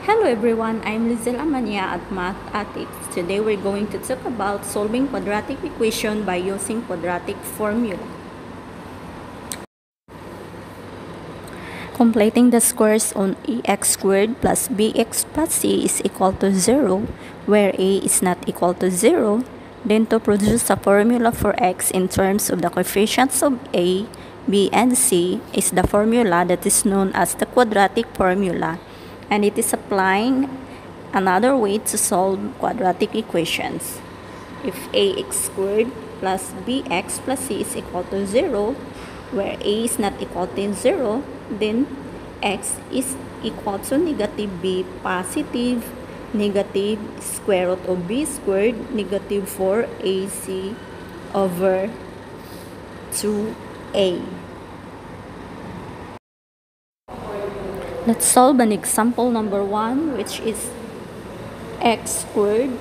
Hello everyone, I'm Lizel Amania at Math Attics. Today we're going to talk about solving quadratic equation by using quadratic formula. Completing the squares on ax squared plus bx plus c is equal to 0, where a is not equal to 0, then to produce a formula for x in terms of the coefficients of a, b, and c is the formula that is known as the quadratic formula, and it is applying another way to solve quadratic equations. If ax squared plus bx plus c is equal to 0, where a is not equal to 0, then x is equal to negative b positive negative square root of b squared negative 4ac over 2a. Let's solve an example number 1, which is x squared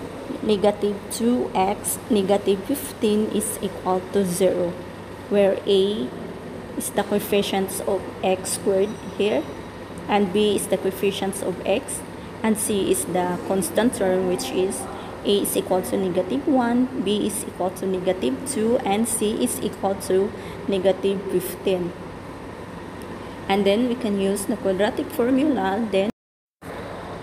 negative 2x negative 15 is equal to 0, where a is the coefficients of x squared here, and b is the coefficients of x, and c is the constant term, which is a is equal to negative 1, b is equal to negative 2, and c is equal to negative 15. And then we can use the quadratic formula. Then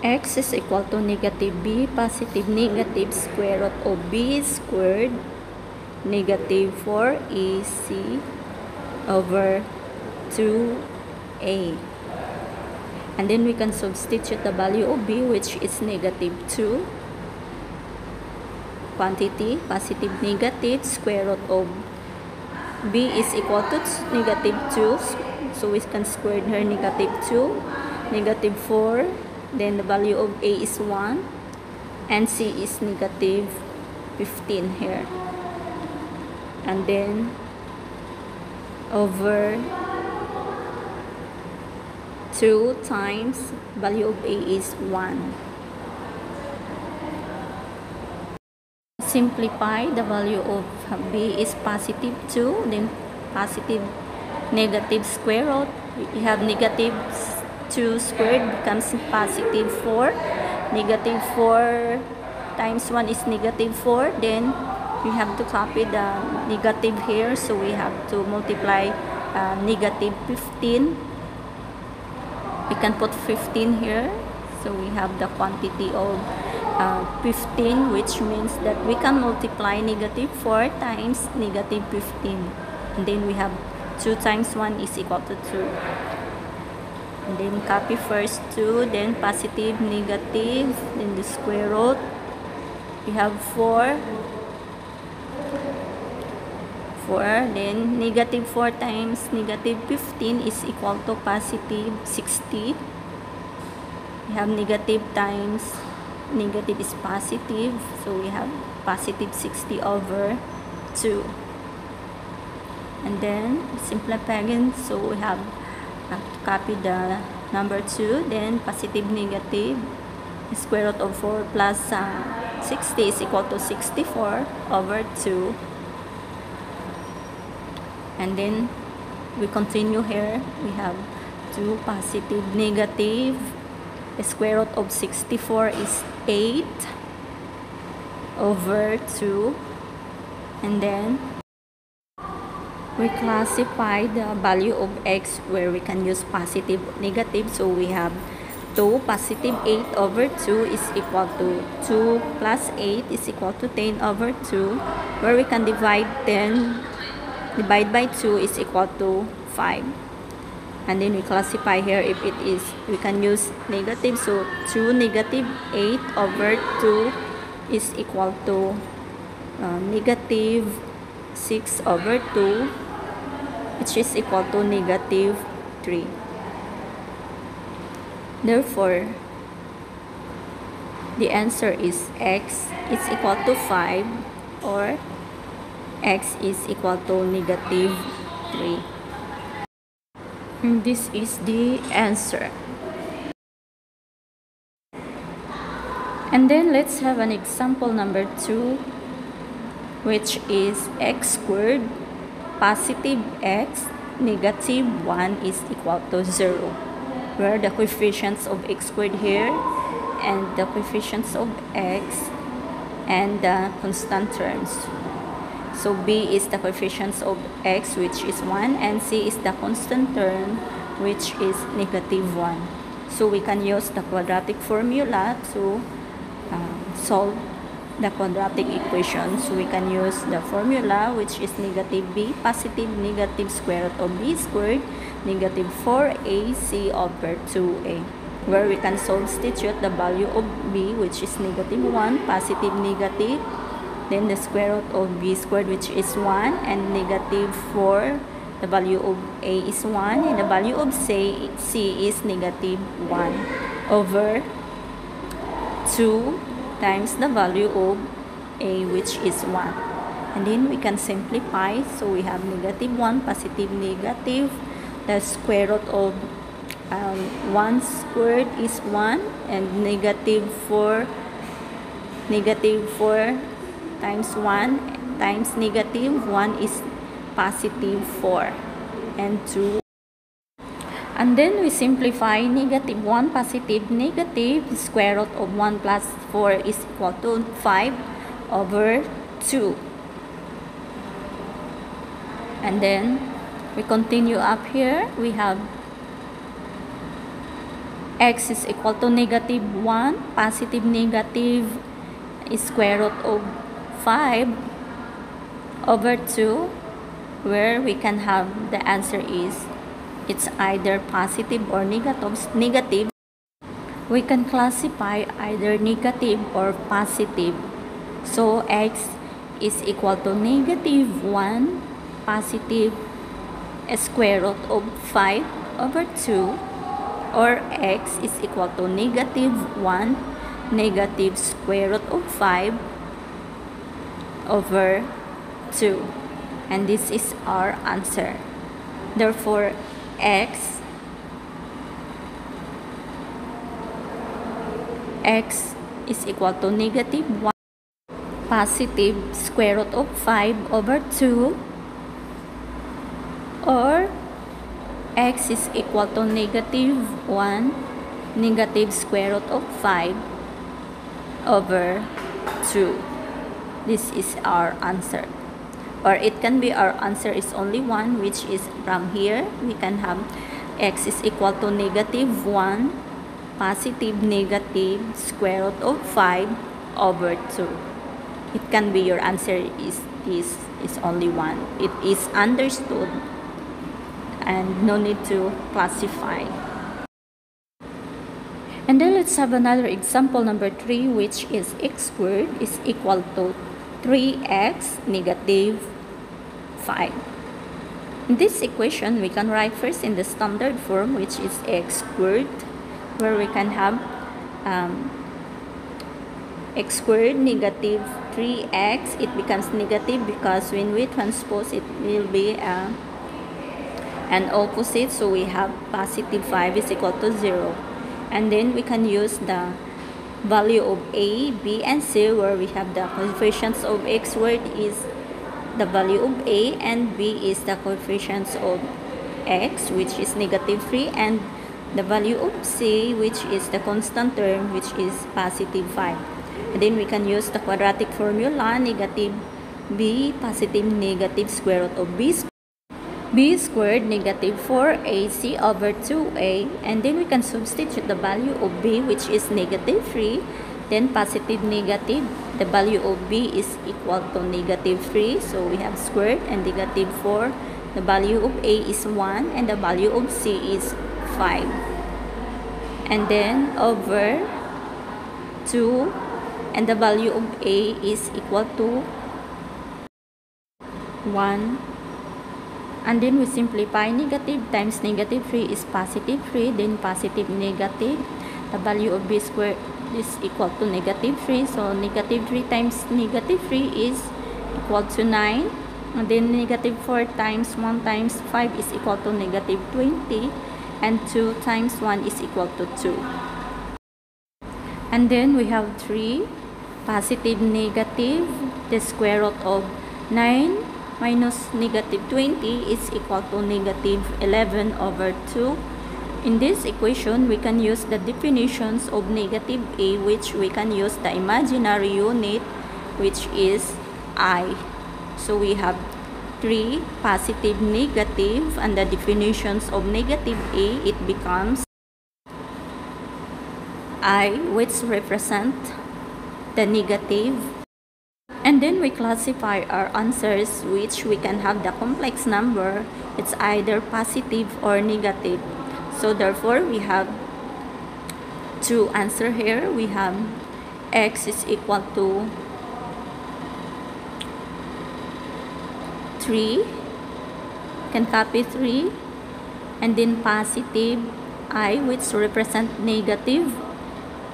x is equal to negative b positive negative square root of b squared negative 4ac over 2a. And then we can substitute the value of b, which is negative 2, quantity positive negative square root of b is equal to negative 2, so we can square here negative 2, negative 4, then the value of a is 1, and c is negative 15 here, and then over 2 times value of a is 1. Simplify, the value of b is positive 2, then positive negative square root, we have negative 2 squared becomes positive 4, negative 4 times 1 is negative 4, then we have to copy the negative here, so we have to multiply negative 15. We can put 15 here, so we have the quantity of 15, which means that we can multiply negative 4 times negative 15, and then we have 2 times 1 is equal to 2, and then copy first 2, then positive negative, then the square root, we have 4, then negative 4 times negative 15 is equal to positive 60. We have negative times negative is positive, so we have positive 60 over 2. And then simplify again, so we have to copy the number 2, then positive negative square root of 4 plus 60 is equal to 64 over 2. And then we continue here, we have 2 positive negative, the square root of 64 is 8 over 2, and then we classify the value of x where we can use positive negative, so we have 2 positive 8 over 2 is equal to 2 plus 8 is equal to 10 over 2, where we can divide 10 divide by 2 is equal to 5, and then we classify here if it is, we can use negative, so 2 negative 8 over 2 is equal to negative 6 over 2, which is equal to negative 3. Therefore, the answer is x is equal to 5, or x is equal to negative 3. And this is the answer. And then let's have an example number 2, which is x squared positive x negative 1 is equal to 0, where the coefficients of x squared here and the coefficients of x and the constant terms. So b is the coefficients of x, which is 1, and c is the constant term, which is -1. So we can use the quadratic formula to solve the quadratic equation. So we can use the formula, which is -b positive negative square root of b squared -4ac over 2a, where we can substitute the value of b, which is -1, positive negative, then the square root of b squared, which is 1, and -4, the value of a is 1, and the value of c is -1 over 2 times the value of a, which is 1. And then we can simplify. So we have -1, positive negative, the square root of 1 squared is 1, and -4 times 1 times -1 is +4, and 2. And then we simplify -1 positive negative, the square root of 1 plus 4 is equal to 5 over 2. And then we continue up here. We have x is equal to -1 positive negative is square root of 5 over 2, where we can have the answer is it's either positive or negative. We can classify either negative or positive. So x is equal to -1 positive square root of 5 over 2, or x is equal to -1 negative square root of 5 over 2. And this is our answer. Therefore, x is equal to -1 positive square root of 5 over 2, or x is equal to -1 negative square root of 5 over 2. This is our answer. Or it can be our answer is only 1, which is from here we can have x is equal to -1 positive negative square root of 5 over 2. It can be your answer is only 1. It is understood and no need to classify. And then let's have another example, number 3, which is x squared is equal to 3x negative 5. In this equation, we can write first in the standard form, which is x squared, where we can have x squared negative 3x. It becomes negative because when we transpose, it will be an opposite. So we have positive 5 is equal to 0. And then we can use the value of a, b, and c, where we have the coefficients of x squared is the value of a, and b is the coefficients of x, which is -3, and the value of c, which is the constant term, which is positive 5. And then we can use the quadratic formula, negative b positive negative square root of b squared negative 4ac over 2a, and then we can substitute the value of b, which is -3, then positive negative, the value of b is equal to -3, so we have squared, and -4, the value of a is 1, and the value of c is 5, and then over 2, and the value of a is equal to 1. And then we simplify negative times -3 is +3, then positive negative, the value of b squared is equal to -3, so -3 times -3 is equal to 9, and then -4 times 1 times 5 is equal to -20, and 2 times 1 is equal to 2. And then we have 3 positive negative, the square root of 9 minus -20 is equal to -11 over 2, In this equation, we can use the definitions of negative a, which we can use the imaginary unit, which is I. So we have 3 positive, negative, and the definitions of negative a, it becomes I, which represent the negative. And then we classify our answers, which we can have the complex number. It's either positive or negative. So therefore, we have 2 answer here. We have x is equal to 3. Can copy 3. And then positive I, which represent negative.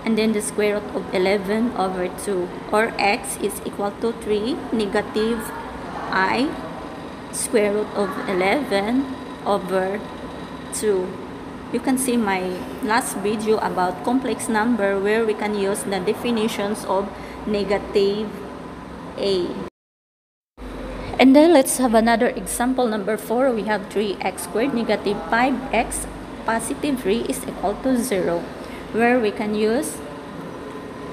And then the square root of 11 over 2. Or x is equal to 3 negative I square root of 11 over 2. You can see my last video about complex number, where we can use the definitions of negative a. And then let's have another example, number 4. We have 3x squared negative 5x positive 3 is equal to 0, where we can use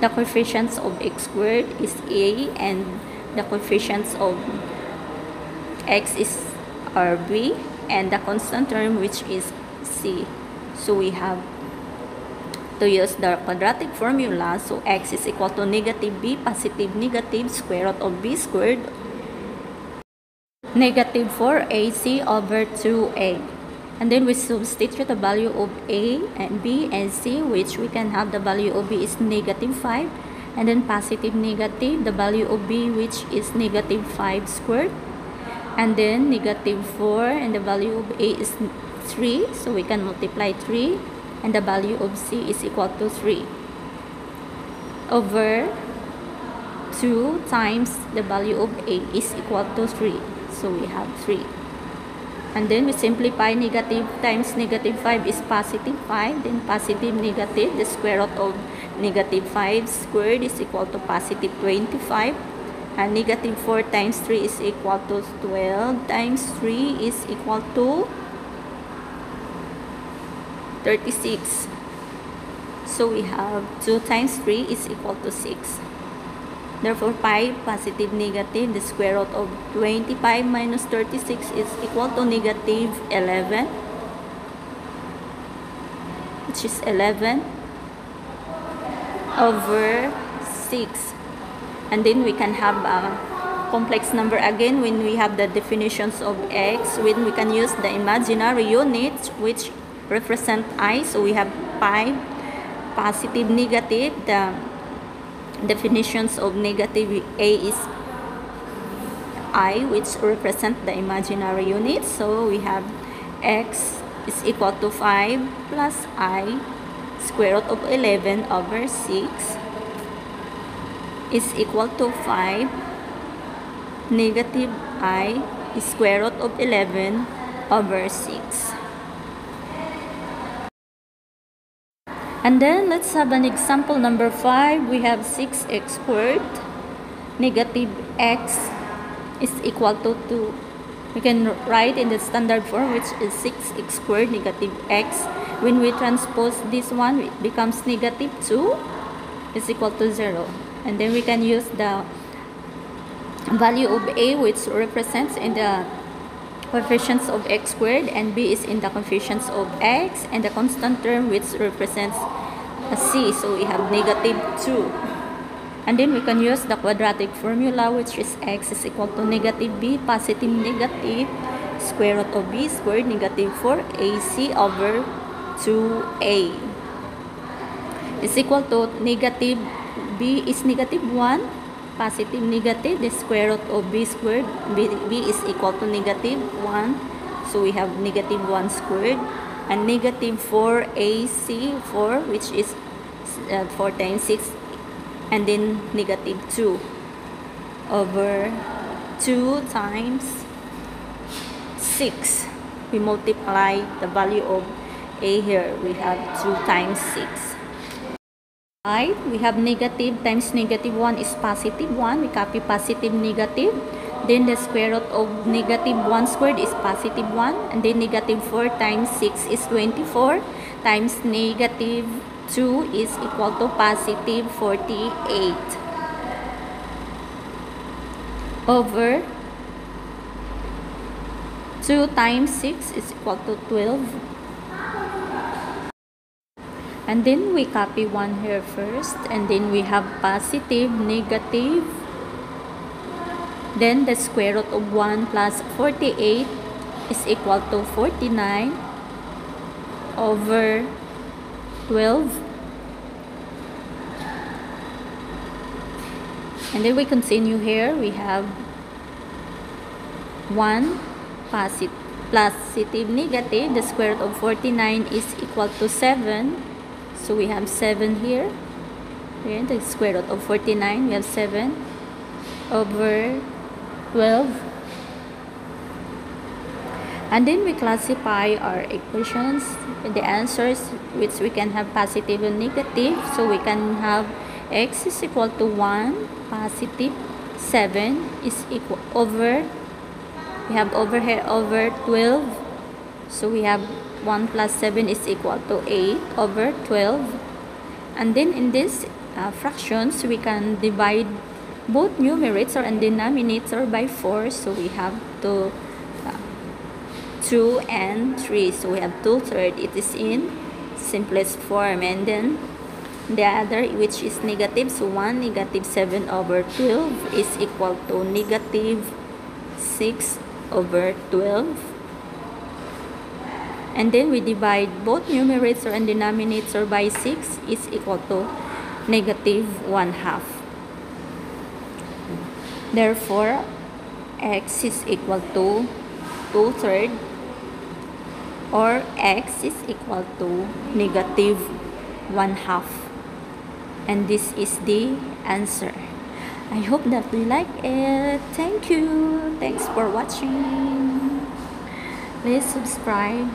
the coefficients of x squared is a and the coefficients of x is b and the constant term, which is c. So we have to use the quadratic formula. So x is equal to negative b positive negative square root of b squared negative 4ac over 2a. And then we substitute the value of a and b and c, which we can have the value of b is negative 5, and then positive negative, the value of b, which is negative 5 squared, and then negative 4, and the value of a is 3, so we can multiply 3, and the value of c is equal to 3 over 2 times the value of a is equal to 3, so we have 3. And then we simplify negative times negative 5 is positive 5, then positive negative, the square root of negative 5 squared is equal to positive 25, and negative 4 times 3 is equal to 12 times 3 is equal to 36. So we have 2 times 3 is equal to 6. Therefore, 5 positive negative, the square root of 25 minus 36 is equal to negative 11, which is 11 over 6. And then we can have a complex number again when we have the definitions of x, when we can use the imaginary units, which represent I. So we have 5 positive negative, the definitions of negative a is I, which represent the imaginary unit. So we have x is equal to 5 plus I square root of 11 over 6 is equal to 5 negative I square root of 11 over 6. And then let's have an example, number 5. We have 6x squared negative x is equal to 2. We can write in the standard form, which is 6x squared negative x. When we transpose this one, it becomes negative 2 is equal to 0. And then we can use the value of a, which represents in the coefficients of x squared, and b is in the coefficients of x, and the constant term, which represents a c. So we have negative 2. And then we can use the quadratic formula, which is x is equal to negative b positive negative square root of b squared negative 4ac over 2a is equal to negative b is negative 1 positive negative, the square root of b squared, b is equal to negative 1, so we have negative 1 squared, and negative 4ac, 4, which is 4 times 6, and then negative 2 over 2 times 6. We multiply the value of a here, we have 2 times 6. We have negative times negative 1 is positive 1. We copy positive negative. Then the square root of negative 1 squared is positive 1. And then negative 4 times 6 is 24. times negative 2 is equal to positive 48 over 2 times 6 is equal to 12. And then we copy 1 here first, and then we have positive, negative. Then the square root of 1 plus 48 is equal to 49 over 12. And then we continue here. We have 1 positive, negative. The square root of 49 is equal to 7. So we have 7 here. Here, the square root of 49, we have 7 over 12. And then we classify our equations, the answers, which we can have positive and negative. So we can have x is equal to 1, positive 7 is equal over, we have over here over 12. So we have 1 plus 7 is equal to 8 over 12. And then in this fractions, we can divide both numerator and denominator by 4. So we have 2 and 3. So we have 2/3. It is in simplest form. And then the other, which is negative, so 1 negative 7 over 12 is equal to negative 6 over 12. And then we divide both numerator and denominator by 6 is equal to negative 1/2. Therefore, x is equal to 2/3, or x is equal to negative 1/2. And this is the answer. I hope that you like it. Thank you. Thanks for watching. Please subscribe.